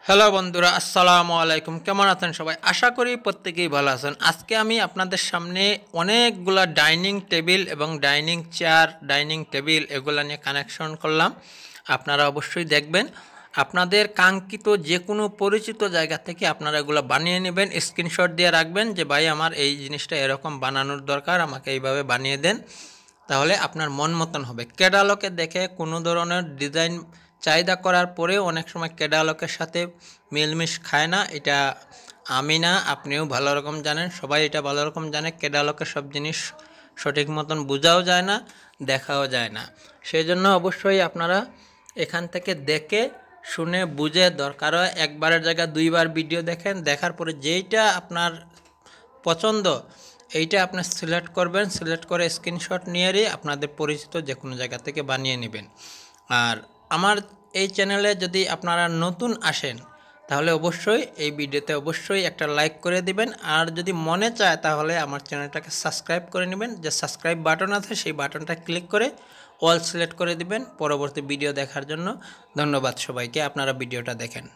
Hello বন্ধুরা, আসসালামু আলাইকুম। কেমন আছেন সবাই? আশা করি প্রত্যেকেই ভালো আছেন। আজকে আমি আপনাদের সামনে অনেকগুলা ডাইনিং টেবিল এবং ডাইনিং চেয়ার, ডাইনিং টেবিল এগুলা নিয়ে কানেকশন করলাম। আপনারা অবশ্যই দেখবেন। আপনাদের কাঙ্ক্ষিত যে কোনো পরিচিত জায়গা থেকে আপনারা এগুলো বানিয়ে নেবেন, স্ক্রিনশট দিয়ে রাখবেন যে ভাই আমার এই জিনিসটা এরকম বানানোর দরকার, আমাকে এইভাবে বানিয়ে দেন। তাহলে আপনার মন মতন হবে। ক্যাটালগে দেখে কোনো ধরনের ডিজাইন চাহিদা করার পরেও অনেক সময় ক্যাটালগের সাথে মিলমিশ খায় না। এটা আমি না, আপনিও ভালো রকম জানেন, সবাই এটা ভালো রকম জানে। ক্যাটালগের সব জিনিস সঠিক মতন বোঝাও যায় না, দেখাও যায় না। সেই জন্য অবশ্যই আপনারা এখান থেকে দেখে শুনে বুঝে, দরকার হয় একবারের জায়গায় দুইবার ভিডিও দেখেন, দেখার পরে যেইটা আপনার পছন্দ এইটা আপনি সিলেক্ট করবেন, সিলেক্ট করে স্ক্রিনশট নিয়ে আপনাদের পরিচিত যে কোনো জায়গা থেকে বানিয়ে নেবেন। আর আমার এই চ্যানেলে যদি আপনারা নতুন আসেন তাহলে অবশ্যই এই ভিডিওতে অবশ্যই একটা লাইক করে দিবেন। আর যদি মনে চায় তাহলে আমার চ্যানেলটাকে সাবস্ক্রাইব করে নেবেন। যে সাবস্ক্রাইব বাটন আছে সেই বাটনটা ক্লিক করে অল সিলেক্ট করে দিবেন পরবর্তী ভিডিও দেখার জন্য। ধন্যবাদ সবাইকে, আপনারা ভিডিওটা দেখেন।